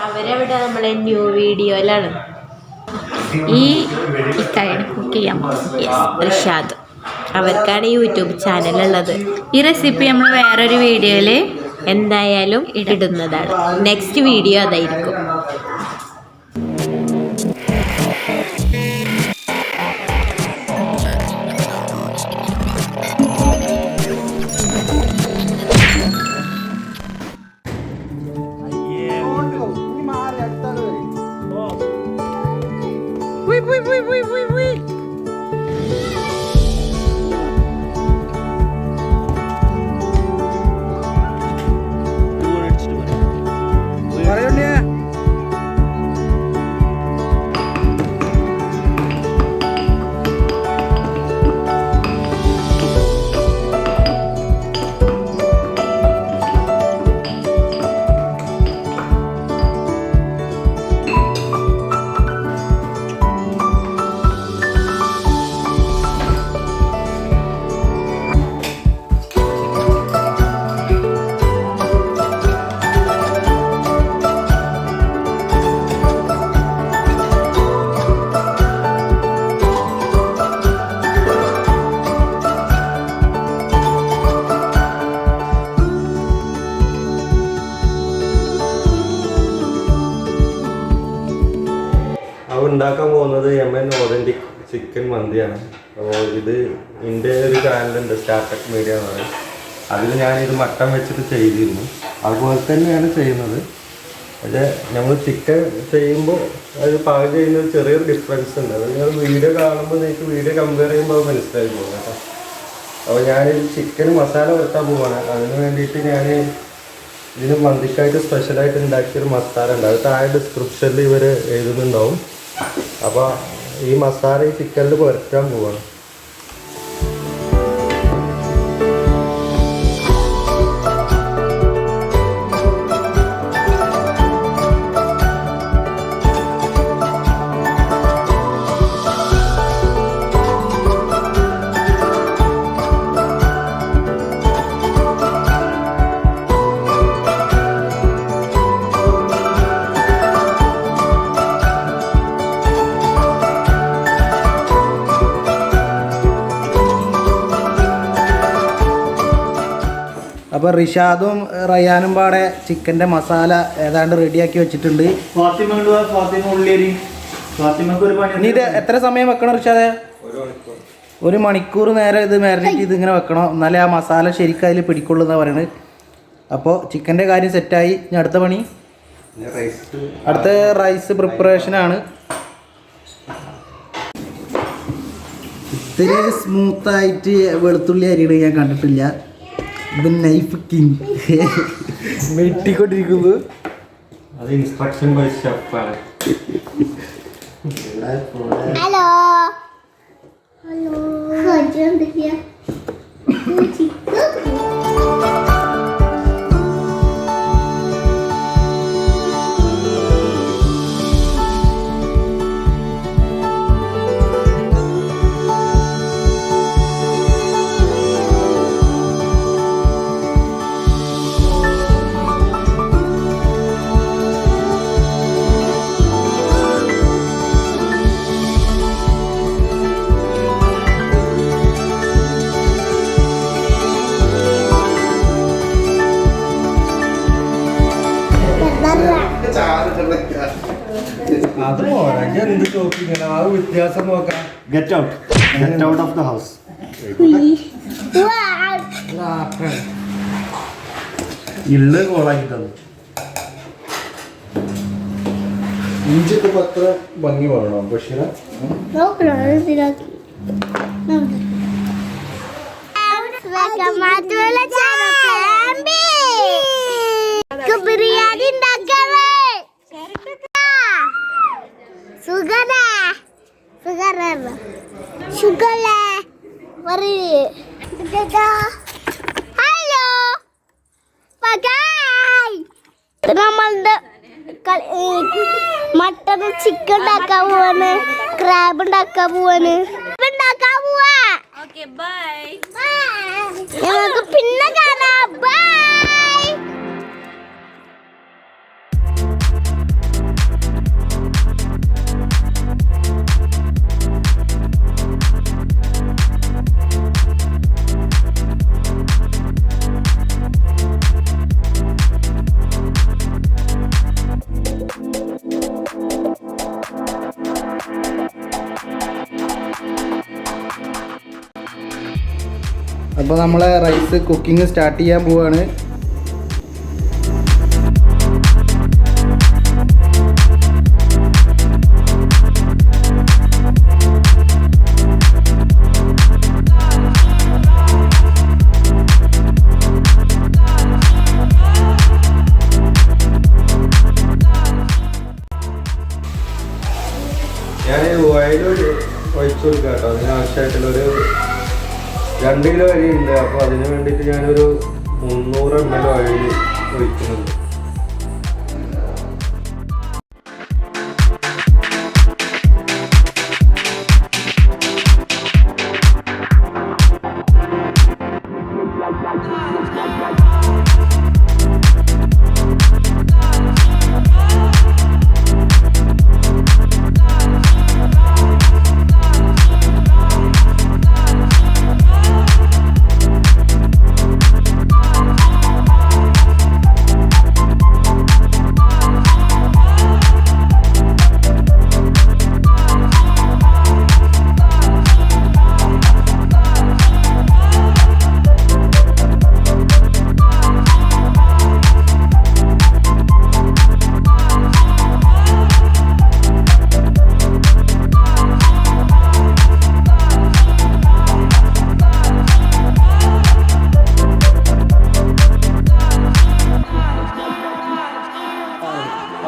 അവരവിടെ നമ്മളെ ന്യൂ വീഡിയോയിലാണ്. ഈ ഇക്കായാണ് കുക്ക് ചെയ്യാൻ റിഷാദ്. അവർക്കാണ് യൂട്യൂബ് ചാനലുള്ളത്. ഈ റെസിപ്പി നമ്മൾ വേറൊരു വീഡിയോയിൽ എന്തായാലും ഇടുന്നതാണ്. നെക്സ്റ്റ് വീഡിയോ അതായിരിക്കും. ഉണ്ടാക്കാൻ പോകുന്നത് യമൻ ഒതന്റിക് ചിക്കൻ മന്തിയാണ്. അപ്പോൾ ഇത് എൻ്റെ ഒരു ചാനലുണ്ട്, സ്റ്റാർട്ടപ്പ് മീഡിയ എന്ന് പറയും. അതിൽ ഞാനിത് മട്ടൻ വെച്ചിട്ട് ചെയ്തിരുന്നു. അതുപോലെ തന്നെയാണ് ചെയ്യുന്നത്. പക്ഷേ നമ്മൾ ചിക്കൻ ചെയ്യുമ്പോൾ അത് പാകം ചെയ്യുന്നത് ചെറിയൊരു ഡിഫറൻസ് ഉണ്ട്. അത് നിങ്ങൾ വീഡിയോ കാണുമ്പോൾ നിങ്ങൾക്ക് വീഡിയോ കമ്പയർ ചെയ്യുമ്പോൾ അത് മനസ്സിലായി പോകും കേട്ടോ. അപ്പോൾ ഞാനിത് ചിക്കൻ മസാല വരുത്താൻ പോവാണ്. അതിന് വേണ്ടിയിട്ട് ഞാൻ ഇതിന് മന്തിക്കായിട്ട് സ്പെഷ്യലായിട്ട് ഉണ്ടാക്കിയൊരു മസാല ഉണ്ട്. അത് താഴെ ഡിസ്ക്രിപ്ഷനിൽ ഇവർ എഴുതുന്നുണ്ടാവും. അപ്പോൾ ഈ മസാല ഈ ചിക്കനിൽ പുരട്ടാൻ പോവാണ്. അപ്പോൾ റിഷാദും റയാനും പാടെ ചിക്കൻ്റെ മസാല ഏതാണ്ട് റെഡിയാക്കി വെച്ചിട്ടുണ്ട്. ഇനി ഇത് എത്ര സമയം വെക്കണം റിഷാദ്? 1 മണിക്കൂർ നേരം ഇത് മാരിനേറ്റ് ചെയ്ത് ഇങ്ങനെ വെക്കണം. എന്നാലേ ആ മസാല ശരിക്കും അതിൽ പിടിക്കുള്ളൂ എന്നാണ് പറയുന്നത്. അപ്പോൾ ചിക്കൻ്റെ കാര്യം സെറ്റായി. ഇനി അടുത്ത പണി, അടുത്ത റൈസ് പ്രിപ്പറേഷനാണ്. ഇത്രയും സ്മൂത്തായിട്ട് വെളുത്തുള്ളി അരിയുടെ ഞാൻ കണ്ടിട്ടില്ല. ഇത് നൈഫ് കിങ് വെട്ടിക്കൊണ്ടിരിക്കുന്നു. അത് ഇൻസ്ട്രക്ഷൻ ബൈ ഷെഫാണ്. ഹലോ ഹലോ അത് പോരാ, എന്ത് ചോദിക്കണം, ആ വ്യത്യാസം നോക്കാം. Get out of the house. ഇള്ള് കോളാക്കി തന്നു. ഇഞ്ചിട്ട് പത്ര ഭംഗി പറയണോ ബഷീറ? ബിരിയാണി ഉണ്ടാക്കണേ. സുഗറേ സുഗറേ സുഗറേ പറയ്. ഹലോ നമ്മളുടെ മട്ടൺ ചിക്കൻ ഉണ്ടാക്കാൻ പോവാണ്, ക്രാബ് ഉണ്ടാക്കാൻ പോവാണ്, ഉണ്ടാക്കാൻ പോവാ. ഞങ്ങൾക്ക് പിന്നെ കാണാം. ബൈ. അപ്പോൾ നമ്മളെ റൈസ് കുക്കിംഗ് സ്റ്റാർട്ട് ചെയ്യാൻ പോവാണ്. ഞാൻ ഓയിൽ ഒഴിച്ചു കൊടുക്കാം കേട്ടോ. അതിനാവശ്യമായിട്ടുള്ളൊരു 2 കിലോ അരി ഉണ്ട്. അപ്പോൾ അതിന് വേണ്ടിയിട്ട് ഞാനൊരു 300 ml ഓയിൽ ഒഴിക്കുന്നുണ്ട്.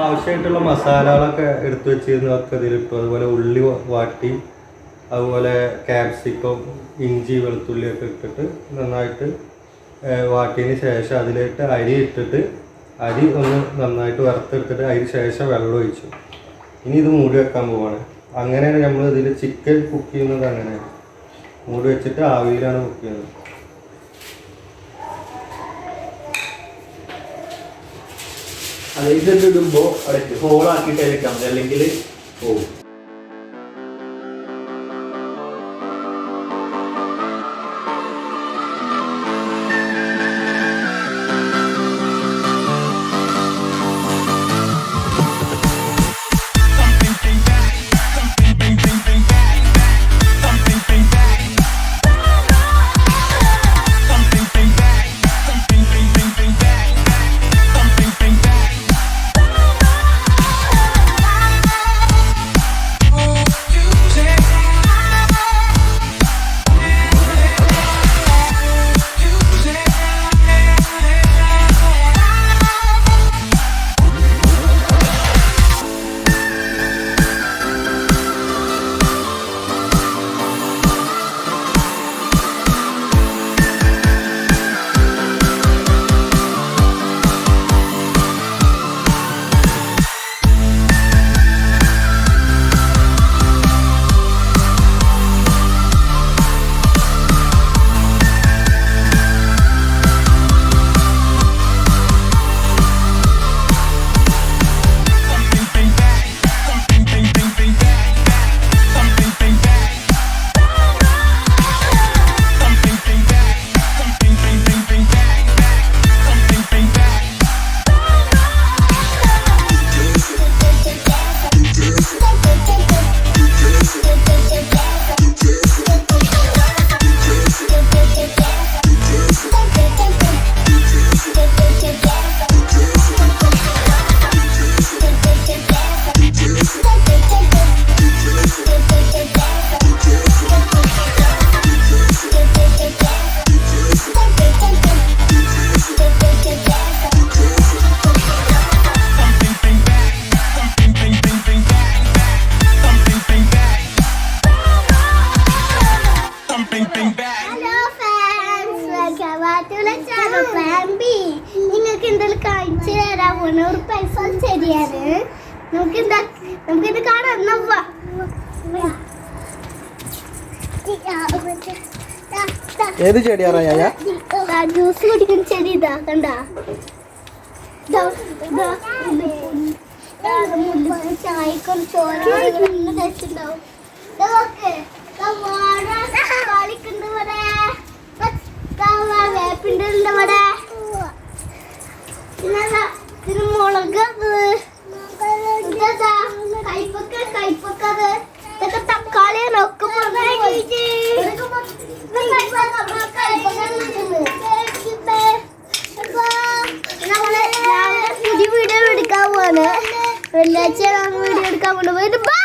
ആവശ്യമായിട്ടുള്ള മസാലകളൊക്കെ എടുത്തു വെച്ചിരുന്നതൊക്കെ ഇതിലിട്ടു. അതുപോലെ ഉള്ളി വാട്ടി, അതുപോലെ ക്യാപ്സിക്കം, ഇഞ്ചി, വെളുത്തുള്ളിയൊക്കെ ഇട്ടിട്ട് നന്നായിട്ട് വാട്ടിയതിന് ശേഷം അതിലേക്ക് അരി ഇട്ടിട്ട് അരി ഒന്ന് നന്നായിട്ട് വറുത്തെടുത്തിട്ട് അതിന് ശേഷം വെള്ളം ഒഴിച്ചു. ഇനി ഇത് മൂടി വെക്കാൻ പോവാണ്. അങ്ങനെയാണ് നമ്മൾ ഇതിൽ ചിക്കൻ കുക്ക് ചെയ്യുന്നത്. അങ്ങനെയാണ് മൂടി വെച്ചിട്ട് ആവിയിലാണ് കുക്ക് ചെയ്യുന്നത്. അത് ഇതിടുമ്പോൾ അവിടെ ഹോളാക്കിയിട്ട് എടുക്കാൻ മതി, അല്ലെങ്കിൽ പോകും. നമുക്കിത് കാണാം. ഏത് ചെടിയാറാ ജ്യൂസ് കുടിക്കുന്ന ചെടി ഇതാ കണ്ട ചായക്കൊരു ചോര കഴിച്ചിട്ടുണ്ടാവും. കളിക്കുന്നുണ്ട് ഇവിടെ, വേപ്പിൻ്റെ ഉണ്ട് ഇവിടെ, പിന്നെ മുളക്, കൈപ്പൊക്കെ ഇതൊക്കെ തക്കാളിയാണ് ഒക്കെ പോവാണ്. വെള്ളിയാഴ്ച വീഡിയോ എടുക്കാൻ കൊണ്ടുപോയിട്ട് ബൈ.